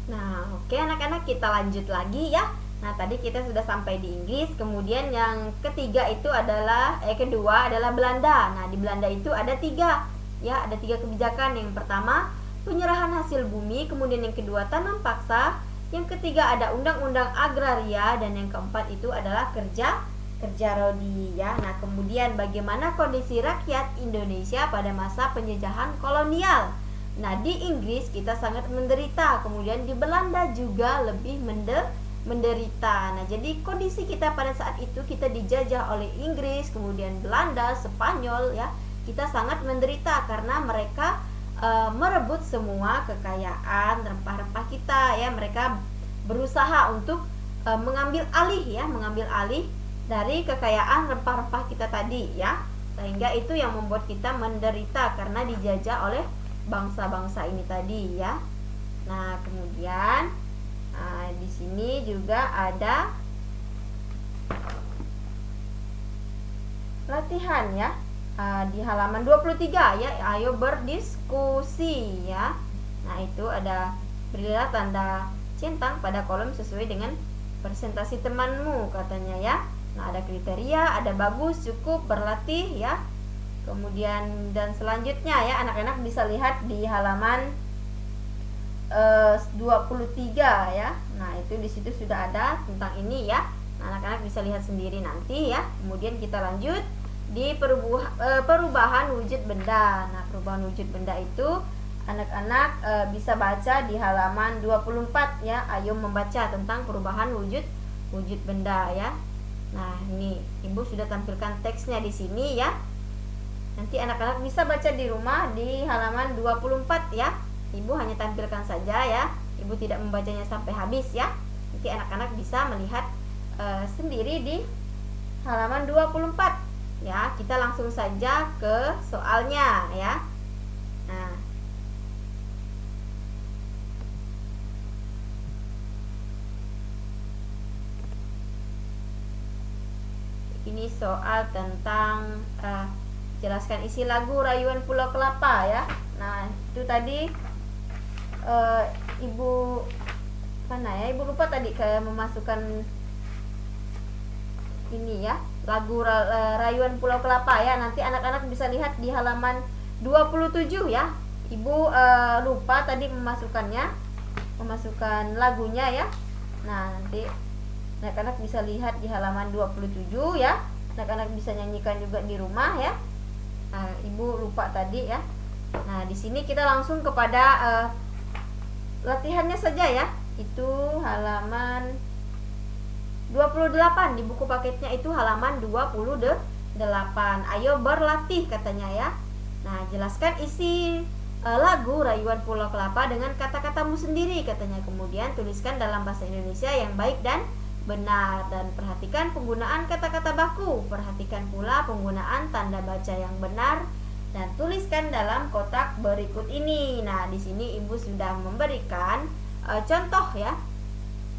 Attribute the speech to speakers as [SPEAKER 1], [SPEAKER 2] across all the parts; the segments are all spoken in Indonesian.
[SPEAKER 1] Nah, oke anak-anak, kita lanjut lagi ya. Nah, tadi kita sudah sampai di Inggris, kemudian yang ketiga itu adalah kedua adalah Belanda. Nah, di Belanda itu ada tiga ya, ada tiga kebijakan. Yang pertama, penyerahan hasil bumi, kemudian yang kedua tanam paksa, yang ketiga ada undang-undang agraria, dan yang keempat itu adalah kerja rodi ya. Nah, kemudian bagaimana kondisi rakyat Indonesia pada masa penjajahan kolonial? Nah, di Inggris kita sangat menderita, kemudian di Belanda juga lebih menderita. Nah, jadi kondisi kita pada saat itu, kita dijajah oleh Inggris, kemudian Belanda, Spanyol ya. Kita sangat menderita karena mereka merebut semua kekayaan rempah-rempah kita ya. Mereka berusaha untuk mengambil alih dari kekayaan rempah-rempah kita tadi ya. Sehingga itu yang membuat kita menderita karena dijajah oleh bangsa-bangsa ini tadi ya. Nah, kemudian di sini juga ada latihan ya. Di halaman 23 ya, ayo berdiskusi ya. Nah, itu ada berilah tanda centang pada kolom sesuai dengan presentasi temanmu katanya ya. Nah, ada kriteria, ada bagus, cukup, berlatih ya. Kemudian dan selanjutnya ya, anak-anak bisa lihat di halaman 23 ya. Nah, itu di situ sudah ada tentang ini ya. Nah, anak-anak bisa lihat sendiri nanti ya. Kemudian kita lanjut di perubahan wujud benda. Nah, perubahan wujud benda itu anak-anak bisa baca di halaman 24 ya. Ayo membaca tentang perubahan wujud benda ya. Nah, ini Ibu sudah tampilkan teksnya di sini ya. Nanti anak-anak bisa baca di rumah di halaman 24 ya. Ibu hanya tampilkan saja ya. Ibu tidak membacanya sampai habis ya. Nanti anak-anak bisa melihat sendiri di halaman 24 ya. Kita langsung saja ke soalnya ya. Nah, ini soal tentang jelaskan isi lagu Rayuan Pulau Kelapa ya. Nah, itu tadi Ibu mana ya? Ibu lupa tadi memasukkan ini ya, lagu Rayuan Pulau Kelapa ya. Nanti anak-anak bisa lihat di halaman 27 ya. Ibu lupa tadi memasukkan lagunya ya. Nah, nanti anak-anak bisa lihat di halaman 27 ya. Anak-anak bisa nyanyikan juga di rumah ya. Nah, Ibu lupa tadi ya. Nah, di sini kita langsung kepada latihannya saja ya. Itu halaman 28 di buku paketnya, itu halaman 28. Ayo berlatih katanya ya. Nah, jelaskan isi lagu Rayuan Pulau Kelapa dengan kata-katamu sendiri katanya. Kemudian tuliskan dalam bahasa Indonesia yang baik dan benar, dan perhatikan penggunaan kata-kata baku. Perhatikan pula penggunaan tanda baca yang benar dan tuliskan dalam kotak berikut ini. Nah, di sini Ibu sudah memberikan contoh ya.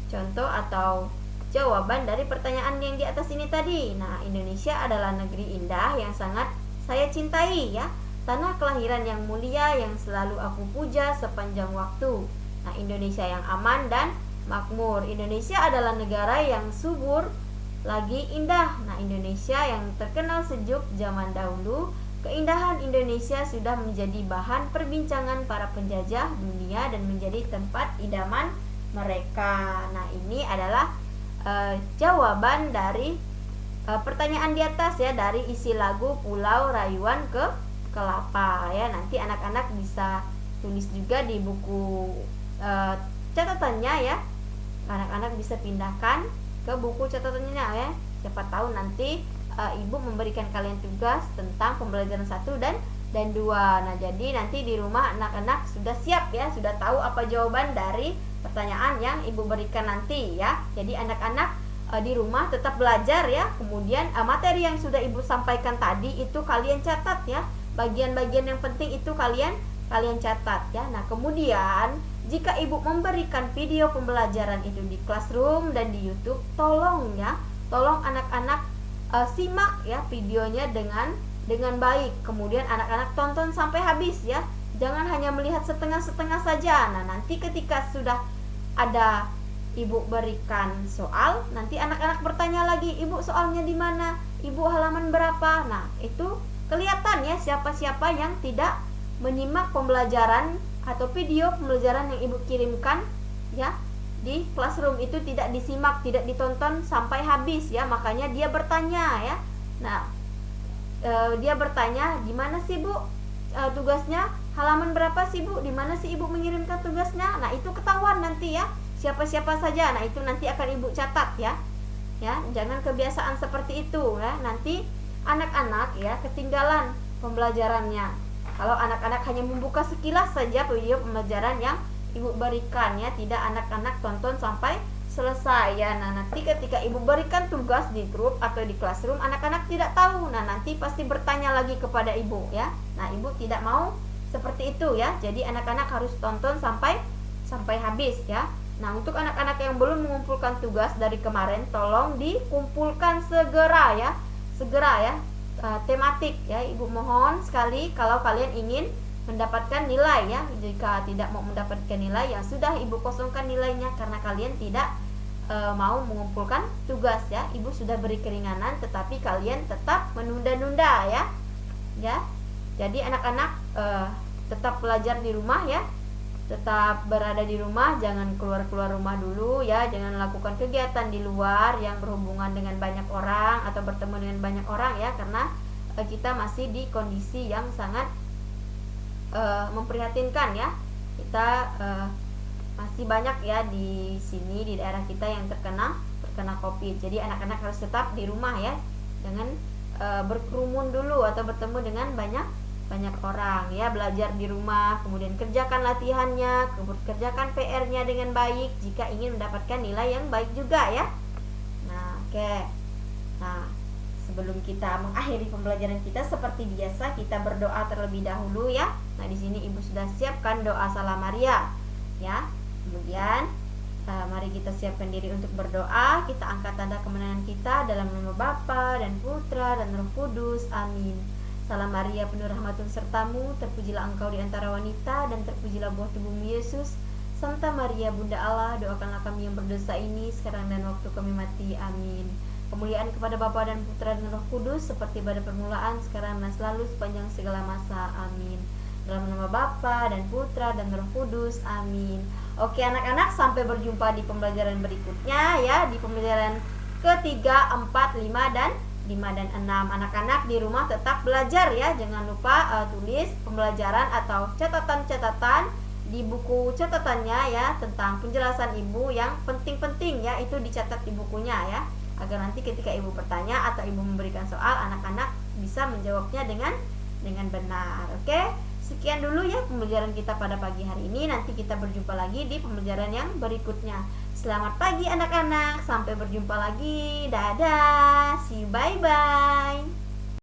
[SPEAKER 1] Contoh atau jawaban dari pertanyaan yang di atas ini tadi. Nah, Indonesia adalah negeri indah yang sangat saya cintai ya. Tanah kelahiran yang mulia yang selalu aku puja sepanjang waktu. Nah, Indonesia yang aman dan makmur. Indonesia adalah negara yang subur lagi indah. Nah, Indonesia yang terkenal sejuk zaman dahulu. Keindahan Indonesia sudah menjadi bahan perbincangan para penjajah dunia dan menjadi tempat idaman mereka. Nah, ini adalah jawaban dari pertanyaan di atas ya, dari isi lagu Pulau Rayuan Kelapa ya. Nanti anak-anak bisa tulis juga di buku catatannya ya. Anak-anak bisa pindahkan ke buku catatannya ya. Siapa tahu nanti Ibu memberikan kalian tugas tentang pembelajaran 1 dan 2. Nah, jadi nanti di rumah anak-anak sudah siap ya, sudah tahu apa jawaban dari pertanyaan yang Ibu berikan nanti ya. Jadi anak-anak di rumah tetap belajar ya. Kemudian materi yang sudah Ibu sampaikan tadi itu kalian catat ya. Bagian-bagian yang penting itu kalian catat ya. Nah, kemudian jika Ibu memberikan video pembelajaran itu di Classroom dan di YouTube, tolong anak-anak simak ya videonya dengan baik. Kemudian anak-anak tonton sampai habis ya. Jangan hanya melihat setengah-setengah saja. Nah, nanti ketika sudah ada ibu berikan soal, nanti anak-anak bertanya lagi, ibu soalnya di mana, ibu halaman berapa. Nah itu kelihatan ya siapa-siapa yang tidak menyimak pembelajaran atau video pembelajaran yang ibu kirimkan ya di classroom, itu tidak disimak, tidak ditonton sampai habis ya, makanya dia bertanya ya. Nah dia bertanya, di mana sih bu tugasnya, halaman berapa sih bu, di mana sih ibu mengirimkan tugasnya. Nah itu ketahuan nanti ya siapa-siapa saja. Nah itu nanti akan ibu catat ya. Ya, jangan kebiasaan seperti itu ya. Nanti anak-anak ya ketinggalan pembelajarannya. Kalau anak-anak hanya membuka sekilas saja video pembelajaran yang ibu berikan ya, tidak anak-anak tonton sampai selesai ya. Nah nanti ketika ibu berikan tugas di grup atau di classroom, anak-anak tidak tahu. Nah nanti pasti bertanya lagi kepada ibu ya. Nah ibu tidak mau seperti itu ya. Jadi anak-anak harus tonton sampai habis ya. Nah untuk anak-anak yang belum mengumpulkan tugas dari kemarin, tolong dikumpulkan segera ya, tematik ya. Ibu mohon sekali kalau kalian ingin mendapatkan nilai ya. Jika tidak mau mendapatkan nilai ya sudah, ibu kosongkan nilainya karena kalian tidak mau mengumpulkan tugas ya. Ibu sudah beri keringanan tetapi kalian tetap menunda-nunda ya. Jadi anak-anak tetap belajar di rumah ya, tetap berada di rumah, jangan keluar-keluar rumah dulu ya, jangan lakukan kegiatan di luar yang berhubungan dengan banyak orang atau bertemu dengan banyak orang ya, karena kita masih di kondisi yang sangat memprihatinkan ya. Kita masih banyak ya di sini di daerah kita yang terkena COVID. Jadi anak-anak harus tetap di rumah ya, jangan berkerumun dulu atau bertemu dengan banyak orang ya. Belajar di rumah, kemudian kerjakan latihannya, kerjakan PR-nya dengan baik jika ingin mendapatkan nilai yang baik juga ya. Nah oke. Nah sebelum kita mengakhiri pembelajaran kita, seperti biasa kita berdoa terlebih dahulu ya. Nah di sini ibu sudah siapkan doa Salam Maria ya. Kemudian mari kita siapkan diri untuk berdoa. Kita angkat tanda kemenangan kita dalam nama Bapa dan Putra dan Roh Kudus. Amin. Salam Maria, penuh rahmat Tuhan sertamu, terpujilah engkau di antara wanita dan terpujilah buah tubuhmu Yesus. Santa Maria Bunda Allah, doakanlah kami yang berdosa ini sekarang dan waktu kami mati. Amin. Kemuliaan kepada Bapa dan Putra dan Roh Kudus, seperti pada permulaan, sekarang dan selalu sepanjang segala masa. Amin. Dalam nama Bapa dan Putra dan Roh Kudus. Amin. Oke anak-anak, sampai berjumpa di pembelajaran berikutnya ya, di pembelajaran ketiga, 4, 5 dan 6. Anak-anak di rumah tetap belajar ya. Jangan lupa tulis pembelajaran atau catatan-catatan di buku catatannya ya, tentang penjelasan ibu yang penting-penting ya, itu dicatat di bukunya ya, agar nanti ketika ibu bertanya atau ibu memberikan soal, anak-anak bisa menjawabnya dengan benar. Oke, sekian dulu ya pembelajaran kita pada pagi hari ini. Nanti kita berjumpa lagi di pembelajaran yang berikutnya. Selamat pagi anak-anak, sampai berjumpa lagi. Dadah, see you, bye-bye.